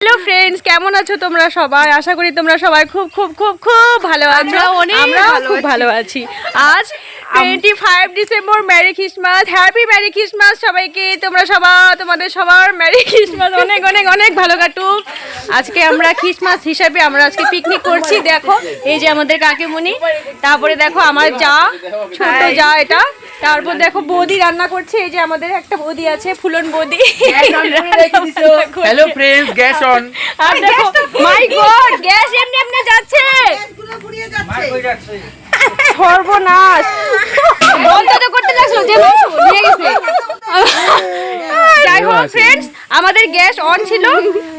Hello friends, কেমন আছো তোমরা সবাই? আশা করি তোমরা সবাই খুব খুব খুব খুব ভালো আছো। আমরাও খুব ভালো আছি। আজ 25 December, merry Christmas, happy merry Christmas সবাইকে। তোমরা সবাই, তোমাদের সবার মেরি ক্রিসমাস, অনেক অনেক অনেক ভালো কাটুক। আজকে আমরা ক্রিসমাস হিসাবে আমরা আজকে পিকনিক করছি। দেখো এই যে আমাদের কাকিমুনি, তারপরে দেখো আমার যা, ছোট যা এটা, তারপর দেখো বৌদি রান্না করছে। এই যে আমাদের একটা বৌদি আছে, ফুলন বৌদি। Hello friends, gas on. আর দেখো মাই গড, গ্যাস এমনি এমনি যাচ্ছে, সর্বনাশ। বন্ধ তো করতে লাগলো যে নিয়ে গেছে। যাই হোক ফ্রেন্ডস, আমাদের গ্যাস অন ছিল,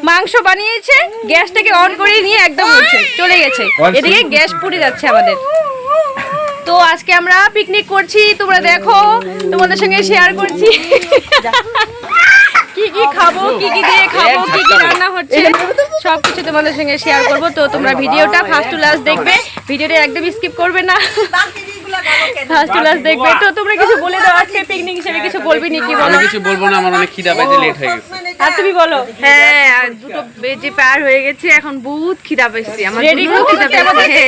মাংস বানিয়েছে, গ্যাসটাকে অন করে নিয়ে একদম চলে গেছে। এদিকে গ্যাস পুড়ে যাচ্ছে আমাদের। তো আজকে আমরা পিকনিক করছি, তোমরা দেখো, তোমাদের সঙ্গে শেয়ার করছি কি কি খাবো, কি কি দিয়ে খাবো, কি কি রান্না হচ্ছে, সবকিছু তোমাদের সঙ্গে শেয়ার করবো। তো তোমরা ভিডিওটা ফার্স্ট টু লাস্ট দেখবে, ভিডিওটা একদম স্কিপ করবে না, ফার্স্ট টু লাস্ট দেখবে। তো তোমরা কিছু বলে দাও, আজকে পিকনিক হিসেবে কিছু বলবি নাকি? বলো। আমি কিছু বলবো না, আমার অনেক খিদা পেয়েছে, লেট হয়ে গেছে। আর তুমি বলো। হ্যাঁ, আর দুটো বেজে পার হয়ে গেছে, এখন বহুত খিদা পেয়েছে আমার। রেডি করতে পেয়েছে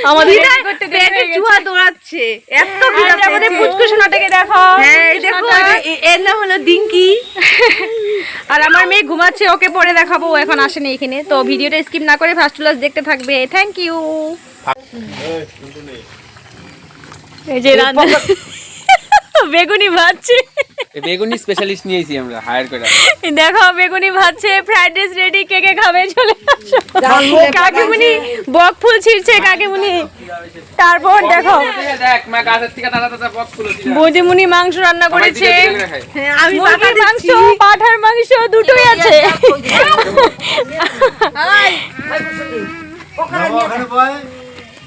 আমাদের, পেটে চুহা দৌড়াচ্ছে, এত খিদা আমাদের পেয়েছে। পুচকু সোনাটাকে দেখো। হ্যাঁ, এই দেখো, এর নাম হলো ডিঙ্কি। আর আমার মেয়ে ঘুমাচ্ছে, ওকে পরে দেখাবো, ও এখন আসেনি এখানে। তো ভিডিওটা স্কিপ না করে ফার্স্ট টু লাস্ট দেখতে থাকবে। Thank you. এই যে রান্না বেগুনি ভাজছে, বেগুনি স্পেশালিস্ট নিয়েছি আমরা, হায়ার করে। দেখো বেগুনি ভাজছে, ফ্রাইড রাইস রেডি, কে কে খাবে চলে আসো। কাকিমুনি বক ফুল ছিঁড়ছে, কাকিমুনি। তারপর দেখো দেখ মা গাছের থেকে তাজা তাজা বক ফুল ছিল। বৌদিমুনি মাংস রান্না করেছে, হ্যাঁ, আমি মুরগির মাংস, পাঠার মাংস, দুটোই আছে।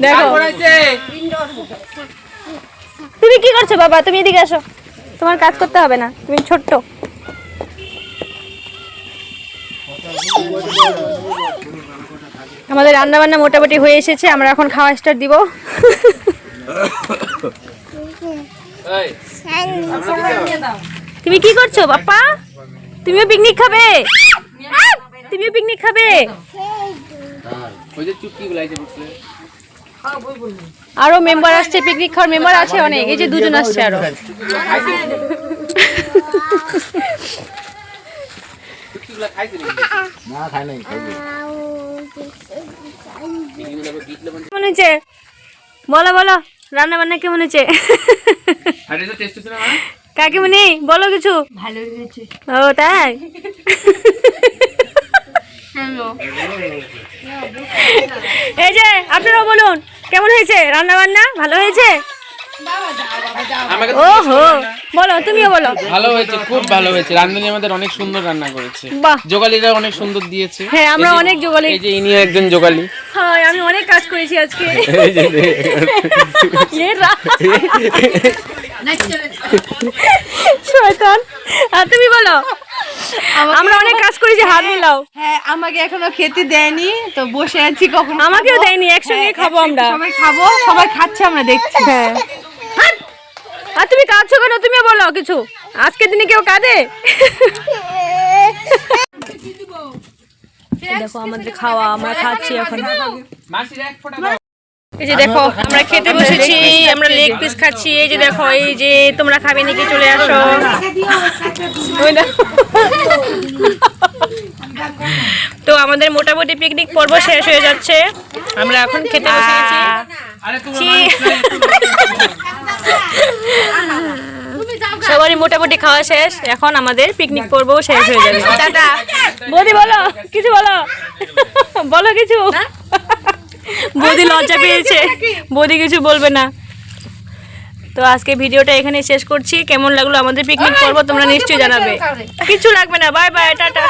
দেখো তুমি কি করছো বাবা? তুমি এদিকে আসো, তোমার কাজ করতে হবে না, তুমি ছোট্ট। আমাদের রান্না বান্না মোটামুটি হয়ে এসেছে, আমরা এখন খাওয়া স্টার্ট দিব। তুমি কি করছো বাপ্পা? তুমিও পিকনিক খাবে? তুমিও পিকনিক খাবে? ওই যে চুপকি গুলাইছে বসলে। আরো মেম্বার আসছে, পিকনিক খাওয়ার মেম্বার আছে অনেক। এই যে দুজন আসছে আরো। চুপকি গুলা খাইছে না, খায় নাই, খাইবে। মনে হচ্ছে? বলো বলো, রান্না বান্না কেমন হচ্ছে? আরে তো টেস্ট হচ্ছে না মা? কাকিমুনি বলো কিছু। ভালো হয়েছে। ও তাই? এই যে আপনারাও বলুন, কেমন হয়েছে রান্না বান্না? ভালো হয়েছে? আমাকে ওহো, বলো, তুমিও বলো। ভালো হয়েছে, খুব ভালো হয়েছে। রান্ধুনি আমাদের অনেক সুন্দর রান্না করেছে। বাহ। জোগালিরা অনেক সুন্দর দিয়েছে। হ্যাঁ, আমরা অনেক জোগালি। এই যে ইনিও একজন জোগালি। হ্যাঁ, আমি অনেক কাজ করেছি আজকে। এই যে শয়তান। আর তুমি বলো। আমরা অনেক কাজ করেছি, হাত মিলাও। হ্যাঁ, আমাকে এখনো খেতে দেয়নি, তো বসে আছি, কখন আমাকেও দেয়নি, একসঙ্গে খাবো আমরা। সবাই খাবো, সবাই খাচ্ছে, আমরা দেখছি। হ্যাঁ। আর তুমি কাঁদছো কেন? তুমিও বলো কিছু। আজকের দিনে কেউ কাঁদে? দেখো আমাদের খাওয়া, আমরা খাচ্ছি এখন। মাসির এক ফোঁটা দাও। এই যে দেখো আমরা খেতে বসেছি, আমরা লেগ পিস খাচ্ছি। এই যে দেখো, এই যে তোমরা খাবে নাকি? চলে আসো। ওই দেখো। তো আমাদের মোটামুটি পিকনিক পর্ব শেষ হয়ে যাচ্ছে, আমরা এখন খেতে বসে গেছি। আরে তুমি সবারই মোটামুটি খাওয়া শেষ, এখন আমাদের পিকনিক পর্ব শেষ হয়ে যাবে। টাটা। বৌদি বলো কিছু, বলো বলো কিছু। বৌদি লজ্জা পেয়েছে, বৌদি কিছু বলবে না। তো আজকে ভিডিওটা এখানে শেষ করছি। কেমন লাগলো আমাদের পিকনিক পর্ব তোমরা নিশ্চয়ই জানাবে। কিছু লাগবে না, বাই বাই, টাটা।